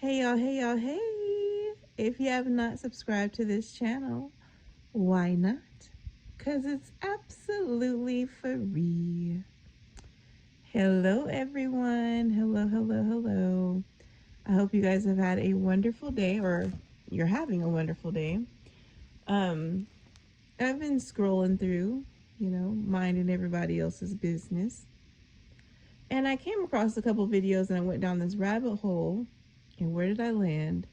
Hey y'all, hey y'all, hey. If you have not subscribed to this channel, why not? Because it's absolutely free. Hello everyone. Hello, hello, hello. I hope you guys have had a wonderful day, or you're having a wonderful day. I've been scrolling through, minding everybody else's business. And I came across a couple videos and I went down this rabbit hole. And where did I land?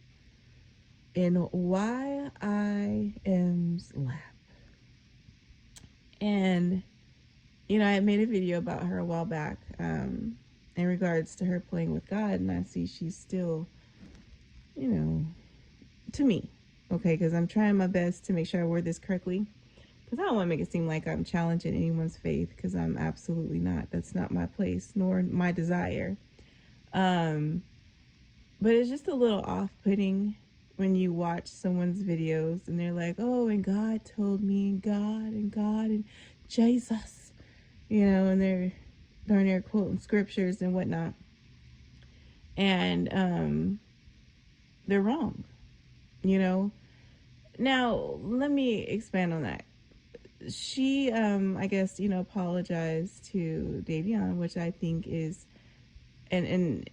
In YIM's lap. And, I had made a video about her a while back in regards to her playing with God. And I see she's still, to me, okay, because I'm trying my best to make sure I word this correctly. Because I don't want to make it seem like I'm challenging anyone's faith, because I'm absolutely not. That's not my place, nor my desire. But it's just a little off-putting when you watch someone's videos and they're like, oh, and God told me, and God and Jesus, and they're darn near quoting scriptures and whatnot. And they're wrong, Now, let me expand on that. She, I guess, apologized to Davion, which I think is, and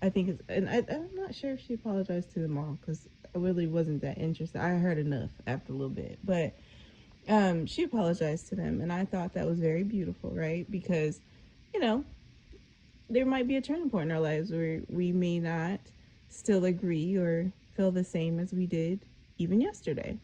I think it's, and I'm not sure if she apologized to them all, because I really wasn't that interested. I heard enough after a little bit, but she apologized to them, and I thought that was very beautiful, right? Because, there might be a turning point in our lives where we may not still agree or feel the same as we did even yesterday.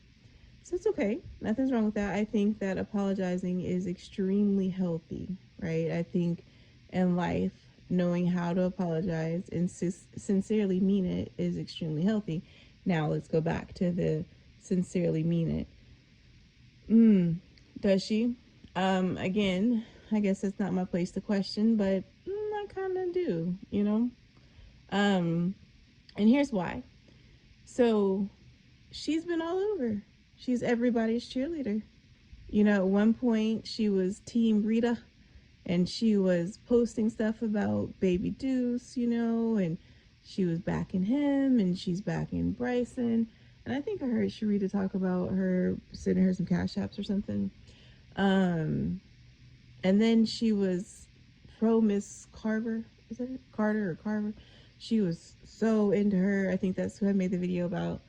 So it's okay. Nothing's wrong with that. I think that apologizing is extremely healthy, right? I think in life, knowing how to apologize and sincerely mean it is extremely healthy. Now let's go back to the sincerely mean it. Does she? Again, I guess it's not my place to question, but I kind of do, And here's why. So she's been all over. She's everybody's cheerleader. At one point she was Team Rita, and she was posting stuff about Baby Deuce, and she was backing him, and she's backing Bryson. And I think I heard Sharita talk about her sending her some cash apps or something. And then she was pro Miss Carver. Is that it? Carter or Carver? She was so into her. I think that's who I made the video about.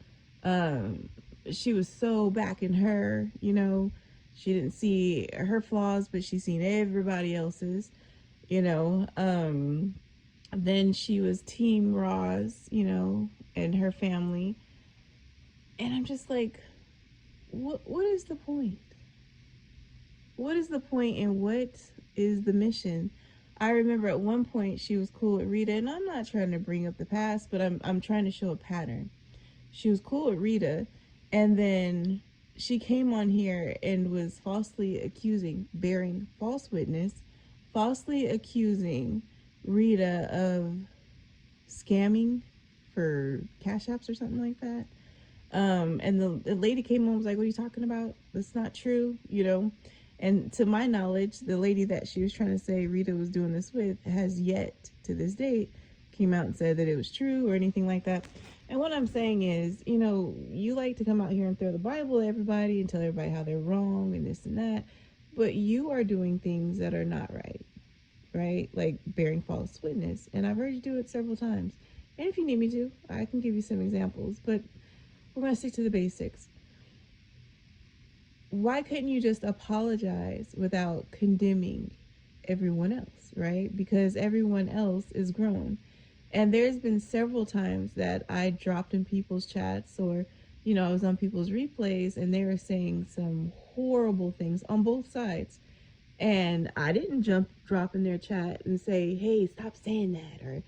She was so backing her, She didn't see her flaws, but she seen everybody else's, Then she was Team Roz, and her family. And I'm just like, what is the point? What is the point and what is the mission? I remember at one point she was cool with Rita, and I'm not trying to bring up the past, but I'm trying to show a pattern. She was cool with Rita, and then she came on here and was falsely accusing, bearing false witness, falsely accusing Rita of scamming for cash apps or something like that. And the lady came on and was like, what are you talking about? That's not true, And to my knowledge, the lady that she was trying to say Rita was doing this with has yet to this date came out and said that it was true or anything like that. And what I'm saying is, you like to come out here and throw the Bible at everybody and tell everybody how they're wrong and this and that, but you are doing things that are not right? Like bearing false witness. And I've heard you do it several times. And if you need me to, I can give you some examples, but we're going to stick to the basics. Why couldn't you just apologize without condemning everyone else, right? Because everyone else is grown. And there's been several times that I dropped in people's chats, or, I was on people's replays and they were saying some horrible things on both sides. And I didn't drop in their chat and say, hey, stop saying that, or,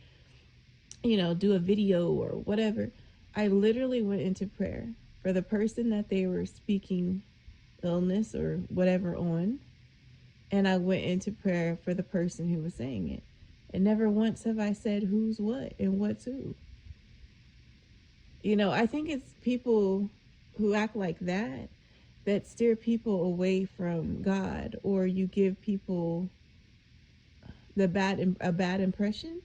do a video or whatever. I literally went into prayer for the person that they were speaking illness or whatever on. And I went into prayer for the person who was saying it. And never once have I said who's what and what's who. I think it's people who act like that steer people away from God, or you give people a bad impression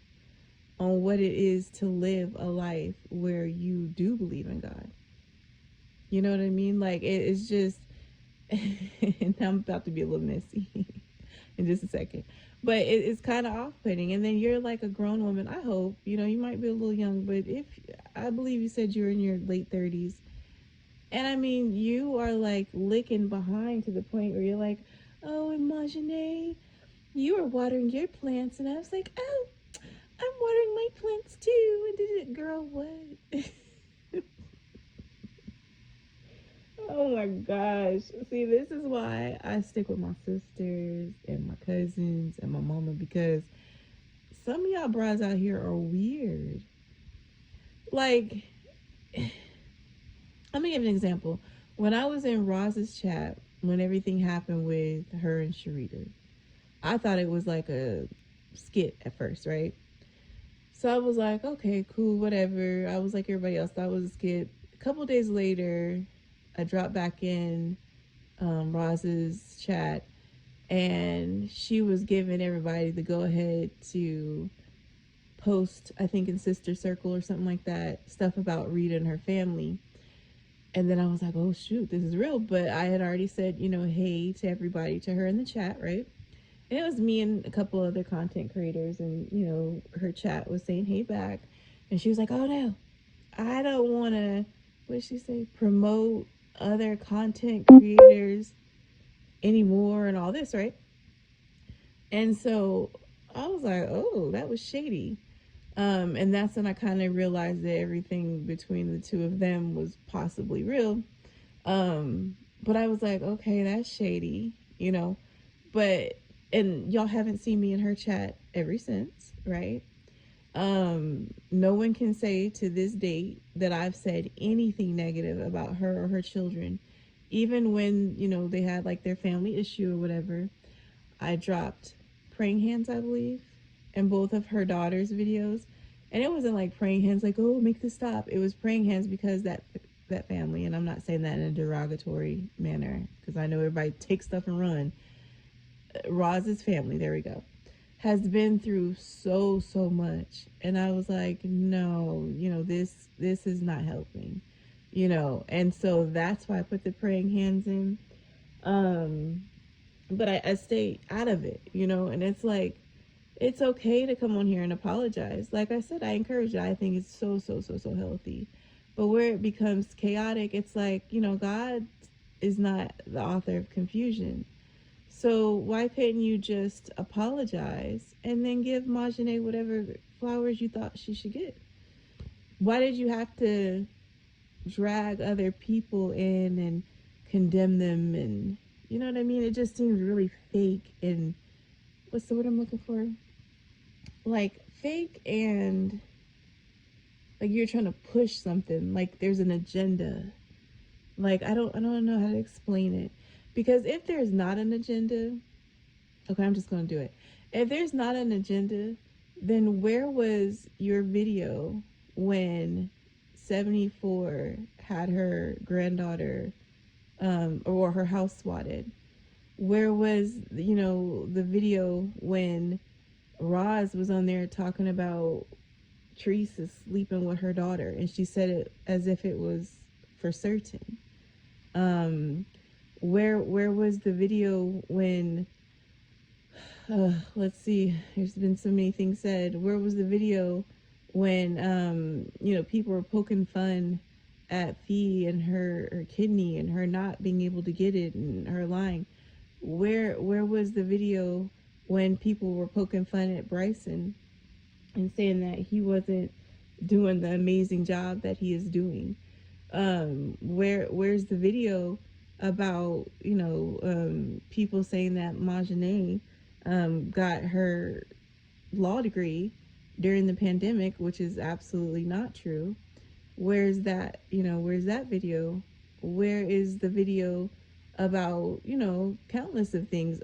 on what it is to live a life where you do believe in God. You know what I mean? Like it's just, and I'm about to be a little messy in just a second, but it's kind of off-putting. And then you're like a grown woman. I hope, you might be a little young, but if I believe you said you're in your late 30s, and I mean you are like licking behind to the point where you're like, oh, Imagine, you are watering your plants, and I was like, oh, I'm watering my plants too. And did it, girl? What? Oh my gosh. See, this is why I stick with my sisters and my cousins and my mama, because some of y'all bras out here are weird. Like, let me give an example. When I was in Roz's chat, when everything happened with her and Sharita, I thought it was like a skit at first, right? So I was like, okay, cool, whatever. I was like everybody else, thought it was a skit. A couple days later, I dropped back in Roz's chat, and she was giving everybody the go ahead to post, I think in Sister Circle or something like that, stuff about Rita and her family. And then I was like, oh shoot, this is real. But I had already said, hey to everybody, to her in the chat, right? And it was me and a couple other content creators, and her chat was saying hey back. And she was like, oh no, I don't want to, what did she say, promote other content creators anymore and all this, right? And so I was like, oh, that was shady. And that's when I kind of realized that everything between the two of them was possibly real. But I was like, okay, that's shady, But, and y'all haven't seen me in her chat ever since, right? No one can say to this date that I've said anything negative about her or her children. Even when, they had like their family issue or whatever, I dropped praying hands, I believe, in both of her daughter's videos. And it wasn't like praying hands like, oh, make this stop. It was praying hands because that family, and I'm not saying that in a derogatory manner, because I know everybody takes stuff and run. Roz's family, there we go, has been through so much. And I was like, no, this is not helping, and so that's why I put the praying hands in. But I stay out of it, and it's like, it's okay to come on here and apologize. Like I said, I encourage it. I think it's so healthy. But where it becomes chaotic, it's like, God is not the author of confusion. So why couldn't you just apologize and then give Majane whatever flowers you thought she should get? Why did you have to drag other people in and condemn them? And you know what I mean? It just seems really fake, and what's the word I'm looking for? Like fake, and like you're trying to push something, like there's an agenda. Like I don't know how to explain it. Because if there's not an agenda, okay, I'm just going to do it. If there's not an agenda, then where was your video when 74 had her granddaughter or her house swatted? Where was, the video when Roz was on there talking about Teresa sleeping with her daughter, and she said it as if it was for certain? Where was the video when let's see, there's been so many things said. Where was the video when people were poking fun at Fee and her kidney and her not being able to get it and her lying? Where was the video when people were poking fun at Bryson and saying that he wasn't doing the amazing job that he is doing? Where's the video about people saying that Majane got her law degree during the pandemic, which is absolutely not true? Where's that video? Where is the video about countless of things?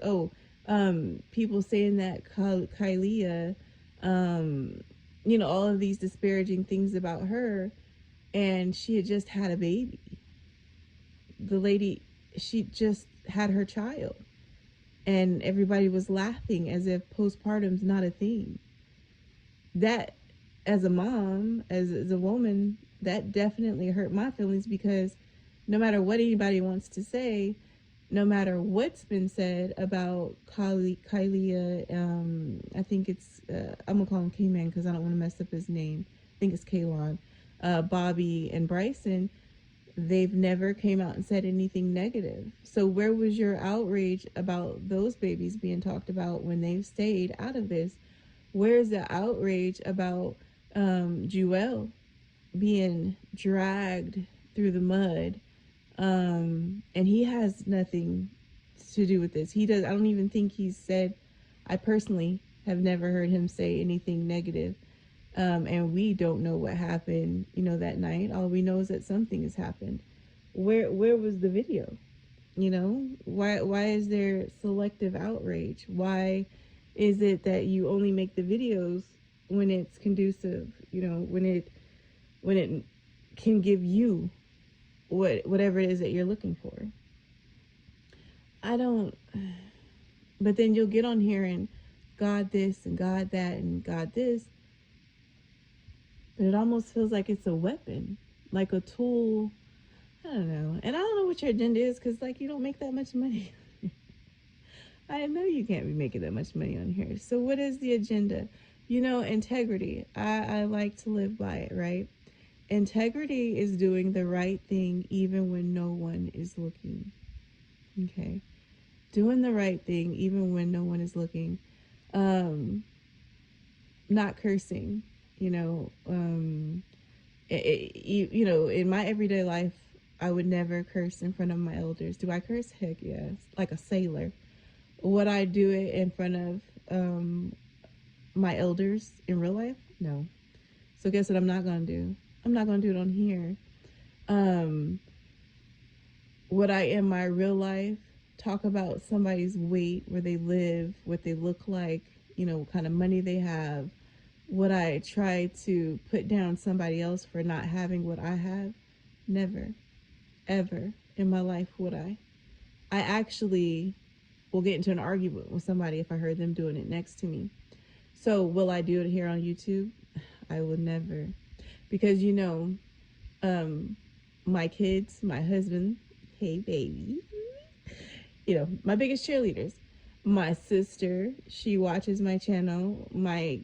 People saying that Kylia, all of these disparaging things about her, and she had just had a baby. The lady, she just had her child, and everybody was laughing as if postpartum's not a thing. That as a mom, as a woman, that definitely hurt my feelings, because no matter what anybody wants to say, no matter what's been said about Kylie, I think it's, I'm gonna call him K-Man because I don't want to mess up his name. I think it's Kalon, Bobby and Bryson. They've never came out and said anything negative. So where was your outrage about those babies being talked about when they've stayed out of this? Where's the outrage about Jewel being dragged through the mud? And he has nothing to do with this. He does. I don't even think he's said. I personally have never heard him say anything negative. And we don't know what happened, that night. All we know is that something has happened. Where was the video? Why is there selective outrage? Why is it that you only make the videos when it's conducive? When it can give you whatever it is that you're looking for. I don't. But then you'll get on here and God this and God that and God this. But it almost feels like it's a weapon, like a tool. I don't know. And I don't know what your agenda is, because, like, you don't make that much money. I know you can't be making that much money on here. So what is the agenda? Integrity. I like to live by it, right? Integrity is doing the right thing even when no one is looking. Okay? Doing the right thing even when no one is looking. Not cursing. In my everyday life, I would never curse in front of my elders. Do I curse? Heck yes. Like a sailor. Would I do it in front of my elders in real life? No. So guess what I'm not going to do? I'm not going to do it on here. Would I, in my real life, talk about somebody's weight, where they live, what they look like, what kind of money they have? Would I try to put down somebody else for not having what I have? Never, ever in my life would I. I actually will get into an argument with somebody if I heard them doing it next to me. So will I do it here on YouTube? I will never. Because, my kids, my husband, hey baby, my biggest cheerleaders. My sister, she watches my channel. My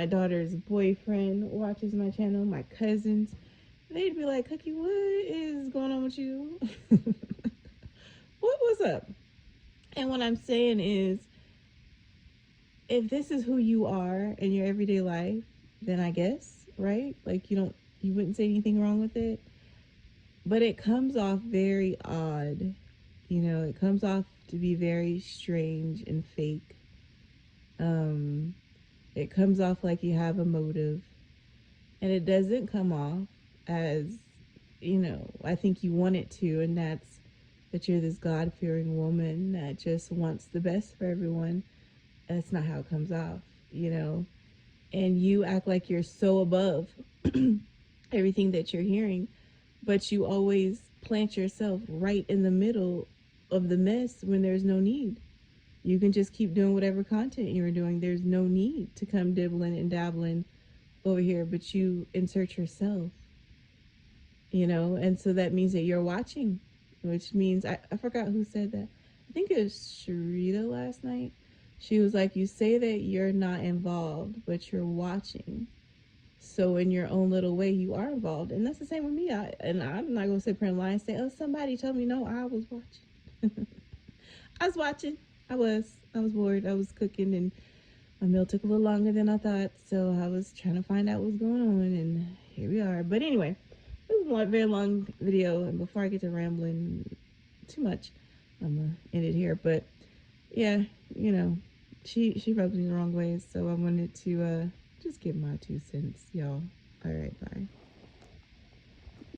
daughter's boyfriend watches my channel. My cousins, they'd be like, Cookie, what is going on with you? What's up? And what I'm saying is, if this is who you are in your everyday life, then I guess, right? Like, you wouldn't say anything wrong with it. But it comes off very odd. It comes off to be very strange and fake. It comes off like you have a motive. And it doesn't come off as, I think you want it to, and that's that you're this God-fearing woman that just wants the best for everyone. That's not how it comes off, And you act like you're so above everything that you're hearing, but you always plant yourself right in the middle of the mess when there's no need. You can just keep doing whatever content you were doing. There's no need to come dibbling and dabbling over here, but you insert yourself, and so that means that you're watching, which means, I forgot who said that. I think it was Sharita last night. She was like, you say that you're not involved, but you're watching. So in your own little way, you are involved. And that's the same with me. I'm not going to sit here and lie and say, oh, somebody told me. No, I was watching. I was watching. I was bored. I was cooking, and my meal took a little longer than I thought. So I was trying to find out what's going on, and here we are. But anyway, it was a very long video. And before I get to rambling too much, I'm going to end it here. But yeah, she rubbed me the wrong way. So I wanted to just give my 2 cents, y'all. All right, bye.